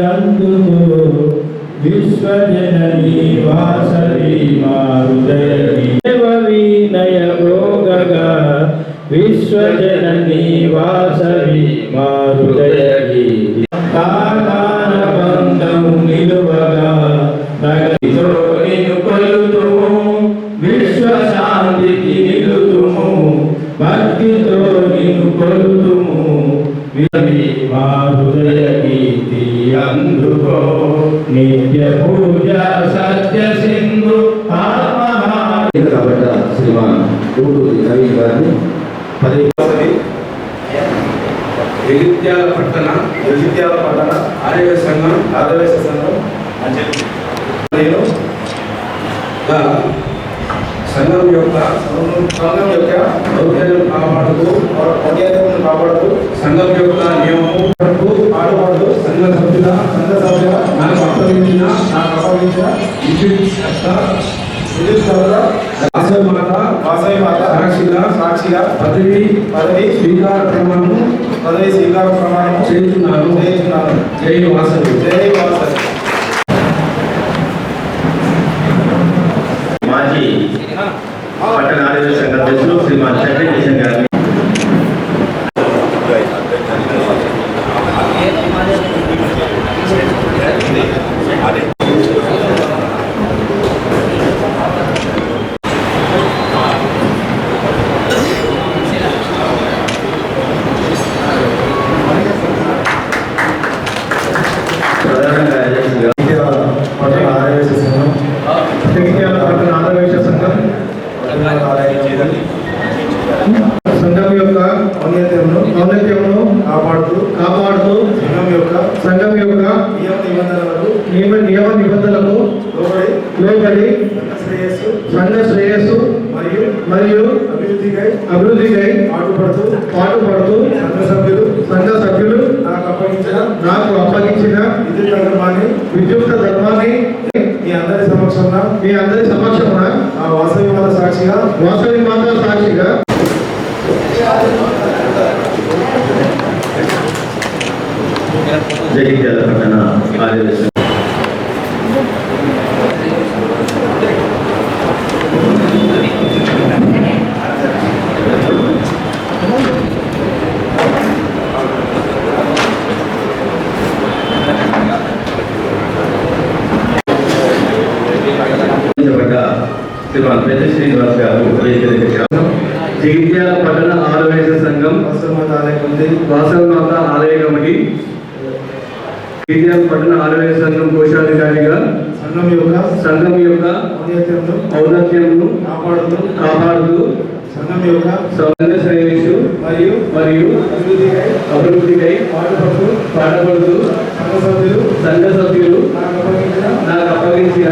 అందుకో విశ్వజననీ వాసవి మా హృదయీ వినయ భోగగా విశ్వజననీ వాసవి మా హృదయీ కాకాన బంధం నిలువగా భక్తితో నిన్ను కొలుతుము విశ్వశాంతికి నిలుతుము భక్తితో నిన్ను కొలుతుము మా హృదయ గీతి అందుకో నిత్య పూజ సత్య సింధు కాబట్టి శ్రీమాన్ కూటూరి నవీన్ గారిని జగిత్యాల పట్టణ ఆర్యవేశ సంఘం నేను సంఘం యొక్క దౌర్జన్యం కాపాడుతూ సంఘం యొక్క నియమము పాటుపడుతూ సంఘ సభ్యుల నాకు అప్పగించిన వాసవి మాత సాక్షిగా పదవి స్వీకార ప్రమాణము చేస్తున్నాను. జై వాసవి. మాజీ పట్టణ ఆర్యవేశ సంఘ అధ్యక్షులు శ్రీమాన్ చక్రి కిషన్ గారిని సంఘం యొక్క ఔన్నత్యమును కాపాడుతూ సంఘం యొక్క నియమ నిబంధనలకు లోబడి సంఘ శ్రేయస్సు మరియు అభివృద్ధికై పాటుపడుతూ సంఘ సభ్యులు నాకు అప్పగించిన విద్యుక్త ధర్మాన్ని మీ అందరి సమక్షంలో వాసవి మాత సాక్షిగా జగిత్యాల పట్టణ ఆర్యవేశ శ్రీమాన్ పెద్ద శ్రీనివాస్ గారు జగిత్యాల పట్టణ ఆర్యవేశ సంఘం వాసవి మాత ఆలయ కమిటీ జగిత్యాల పట్టణ ఆర్యవేశ సంఘం కోశాధికారిగా సంఘం యొక్క ఔన్నత్యమును కాపాడుతూ సంఘ శ్రేయస్సు మరియు అభివృద్ధికై పాటుపడుతూ సంఘ సభ్యులు నాకు అప్పగించిన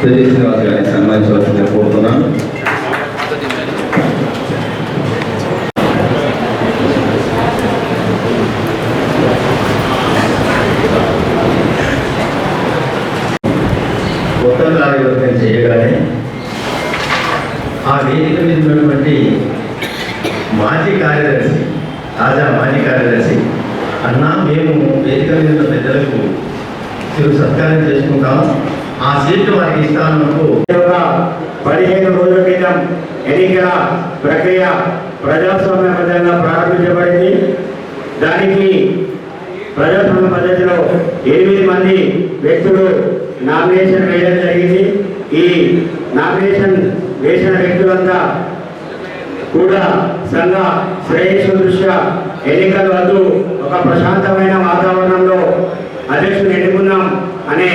శ్రీనివాస్ గారిని సన్మానించవలసిందిగా కోరుతున్నాను. కొత్త కార్యవర్గం చేయగానే ఆ వేదిక మీద ఉన్నటువంటి తాజా మాజీ కార్యదర్శి అన్నా మేము వేదిక మీద ఉన్న పెద్దలకు సత్కారం చేసుకుంటాం, ఆ సీట్లు వారికి ఇస్తానన్నప్పుడు 15 రోజుల క్రితం ఎన్నికల ప్రక్రియ ప్రజాస్వామ్యబద్ధంగా ప్రారంభించబడింది. దానికి ప్రజాస్వామ్య పద్ధతిలో 8 మంది వ్యక్తులు నామినేషన్ వేయడం జరిగింది. ఈ నామినేషన్ వేసిన వ్యక్తులంతా కూడా సంఘ శ్రేయస్సు దృష్ట్యా ఎన్నికల వద్దు ఒక ప్రశాంతమైన వాతావరణంలో అధ్యక్షుడు ఎన్నుకుందాం అనే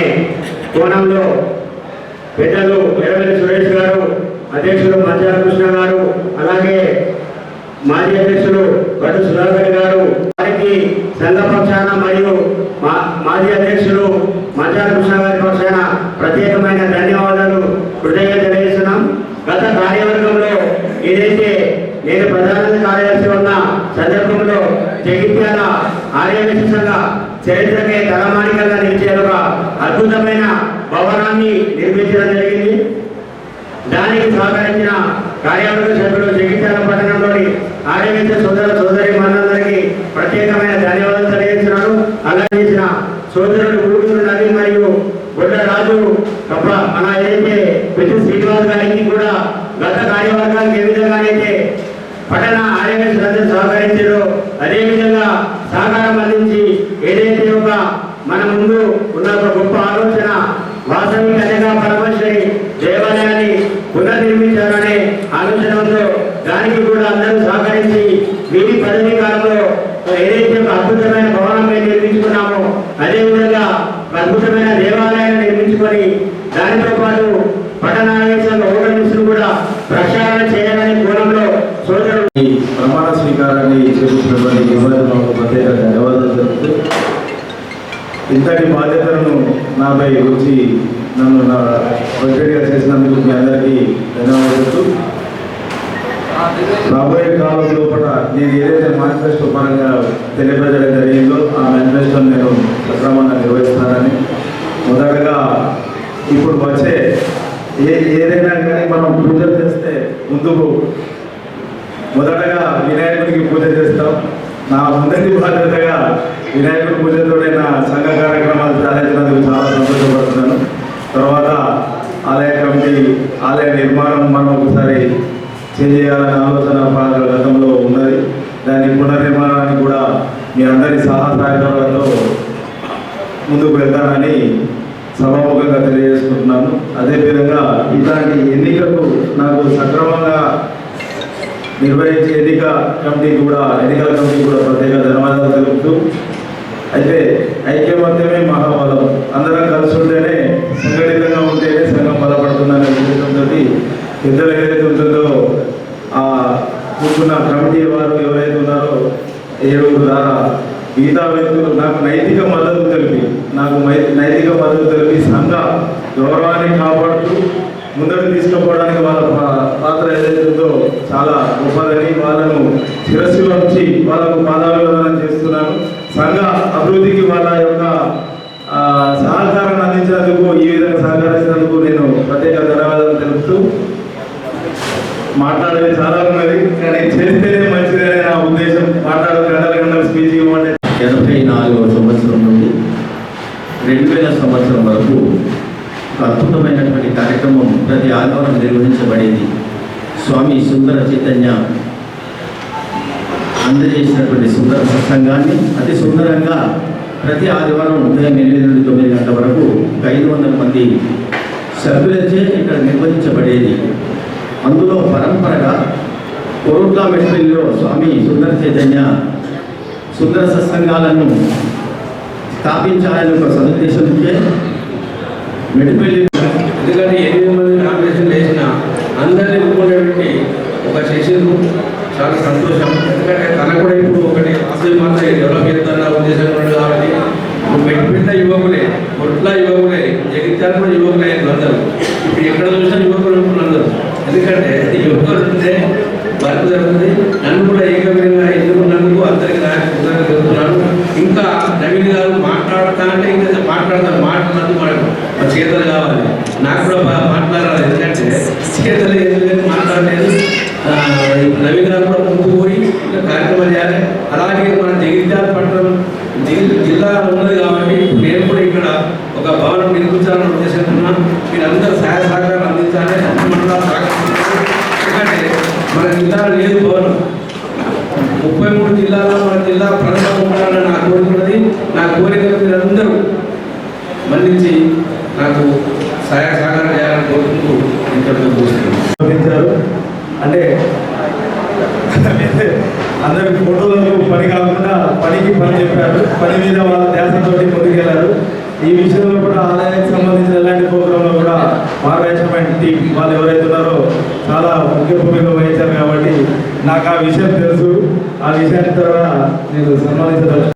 కోణంలో పెద్దలు ఎర్రవెల్లి సురేష్ గారు, అధ్యక్షులు మంచాల కృష్ణ గారు, అలాగే మాజీ అధ్యక్షులు భట్టు సుధాకర్ గారు, వారికి సంఘ పక్షాన మరియు మాజీ అధ్యక్షులు మంచాల కృష్ణ గారి పక్షాన ప్రత్యేకమైన ధన్యవాదాలు కృతజ్ఞత తెలియజేస్తున్నాం. గత కార్యవర్గంలో ఏదైతే నేను ప్రధాన కార్యదర్శి ఉన్న సందర్భంలో జగిత్యాల ఆర్యవేశ సంఘ చరిత్రకే తలమానికగా నిలిచేలుగా అద్భుతమైన భవనాన్ని నిర్మించడం జరిగింది. దానికి సహకరించిన కార్యవర్గ అదేవిధంగా సహకారం అందించి ఏదైతే ఒక మన ముందు ఉన్న ఒక గొప్ప ఆలోచన వాసవి కన్యకా పరమేశ్వరి దేవాలయాన్ని పునర్నిర్మించాలనే ఆలోచన ఉందో దానికి కూడా అందరూ సహకరించి వీరి పదవీ కాలంలో ఏదైతే ఒక అద్భుతమైన భవనం మేము నిర్మించుకున్నామో అదేవిధంగా అద్భుతమైన దేవాలయాన్ని నిర్మించుకొని దానితో పాటు పట్టణావేశంలో ఓటర్లు కూడా ప్రక్షాళన చేయాలనే కోణంలో సోదరుడు ఈ ప్రమాణ స్వీకారాన్ని చేస్తున్నటువంటి యువజనులకు ప్రత్యేక ధన్యవాదాలు తెలుపుతూ ఇంతటి బాధ్యతలను నాపై వచ్చి నన్ను నా ప్రెసిడెంట్గా చేసినందుకు మీ అందరికీ ధన్యవాదాలు చెప్తూ రాబోయే కాలం లోపల నేను ఏదైతే మేనిఫెస్టో పరంగా తెలియపరచడం జరిగిందో ఆ మేనిఫెస్టోని నేను సక్రమంగా నిర్వహిస్తానని మొదటగా ఇప్పుడు వచ్చే ఏదైనా కానీ మనం పూజలు చేస్తే ముందుకు మొదటగా వినాయకుడికి పూజ చేస్తాం. నా మొదటి బాధ్యతగా వినాయకుడి పూజతోనే నా సంఘ కార్యక్రమాలు సాధించినందుకు చాలా సంతోషపడుతున్నాను. తర్వాత ఆలయ కమిటీ ఆలయ నిర్మాణం మనం ఒకసారి చేయాలనే ఆలోచన గతంలో ఉన్నది. దాని పునర్నిర్మాణానికి కూడా మీ అందరి సహకారాలతో ముందుకు వెళ్తానని సభాముఖంగా తెలియజేసుకుంటున్నాను. అదేవిధంగా ఇలాంటి ఎన్నికలకు నాకు సక్రమంగా నిర్వహించే ఎన్నికల కమిటీ కూడా ప్రత్యేక ధన్యవాదాలు తెలుపుతూ అయితే ఐక్యమత్యమే మహాబలం, అందరం కలిసి ఉంటేనే సంఘటితంగా ఉంటేనే సంఘం బలపడుతుందనే ఉద్దేశంతో పెద్దలు ఏదైతే ఉంటుందో ఆ కూర్చున్న కమిటీ వారు ఎవరైతే ఉన్నారో 7 ద్వారా మిగతా వ్యక్తులు నాకు నైతిక మద్దతు తెలిపి సంఘ గౌరవాన్ని కాపాడుతూ ముందుకు తీసుకుపోవడానికి వాళ్ళ పాత్ర ఏదైతే ఉందో చాలా గొప్పదని వాళ్ళను శిరస్సులో వచ్చి వాళ్ళకు పాదాభివందనం చేస్తున్నాను. సంఘ అభివృద్ధికి వాళ్ళ యొక్క సహకారాన్ని అందించినందుకు ఈ విధంగా సహకరించినందుకు నేను ప్రత్యేక ధన్యవాదాలు తెలుపుతూ మాట్లాడేది చాలా ఉన్నది కానీ చేస్తేనే మంచిదనే నా ఉద్దేశం. గంటల స్పీచ్ ఇవ్వమంటే 84వ సంవత్సరం నుండి 2000 సంవత్సరం వరకు ఒక అద్భుతమైనటువంటి కార్యక్రమం ప్రతి ఆదివారం నిర్వహించబడేది. స్వామి సుందర చైతన్య అందజేసినటువంటి సుందర సత్సంగాన్ని అతి సుందరంగా ప్రతి ఆదివారం ఉదయం 8 నుండి 9 గంటల వరకు 500 మంది సభ్యులచే ఇక్కడ నిర్వహించబడేది. అందులో పరంపరగా కోరుట్ల మెట్పల్లిలో స్వామి సుందర చైతన్య సుందర సత్సంగాలను స్థాపించాలని ఒక సదుద్దేశంతో మెట్పల్లి ఎందుకంటే 8 మంది నామినేషన్ వేసిన అందరినీ ఒప్పుకునేటువంటి ఒక శిష్యుడు చాలా సంతోషం. ఎందుకంటే తనకు కూడా ఇప్పుడు ఒకటి వాసవి మాత డెవలప్ చేస్తున్న ఉద్దేశం ఉన్నాడు కాబట్టి మెట్పల్లి యువకులే, కొట్ల యువకులే, జగిత్యాల కూడా యువకులే అందరూ. ఇప్పుడు ఎక్కడ చూసినా యువకులు అందరూ. ఎందుకంటే యువకులు ఉంటే వర్క్ జరుగుతుంది. నన్ను కూడా ఏకమైన ఎన్నుకున్నందుకు అందరికీ నాకు చెప్తున్నాను. ఇంకా నవీన్ గారు మాట్లాడతా అంటే ఇంకా మాట్లాడతాను, మాట్లాడినందుకు మా చేతలు కావాలి. నాకు కూడా మాట్లాడాలి. ఎందుకంటే చేతలు ఎందుకంటే మాట్లాడలేదు. నవీన్ గారు కూడా ముందుకు పోయి ఇంకా కార్యక్రమాలు చేయాలి. అలాగే మన జగిత్యాల పట్టణం జిల్లా ఉన్నది కాబట్టి నేను కూడా ఇక్కడ ఒక భవనం నిర్మించాలని ఉద్దేశిస్తున్నాం. మీరందరూ సహాయ సహకారం అందించాలి. ఎందుకంటే మన జిల్లాలో లేదు భవనం. 33 జిల్లాలో మన జిల్లా ప్రథమ ఉండాలని నా కోరిక ఉన్నది. నా కోరికలు మీరందరూ మన్నించి నాకు సహాయ సహకారం చేయాలని కోరుకుంటూ ఇంతటితో చూపించారు. అంటే అందరికి ఫోటోలకు పని కాకుండా పనికి పని చెప్పారు. పని మీద వాళ్ళ ధ్యాసతో ముందుకెళ్ళారు. ఈ విషయంలో కూడా ఆలయానికి సంబంధించిన ఎలాంటి ప్రోగ్రాంలో కూడా మార్గదర్శకమైన టీం వాళ్ళు ఎవరైతే ఉన్నారో చాలా ముఖ్య భూమిక వహించారు కాబట్టి నాకు ఆ విషయం తెలుసు. ఆ విషయాన్ని తర్వాత నేను సన్మానించదలుచుకున్నాను.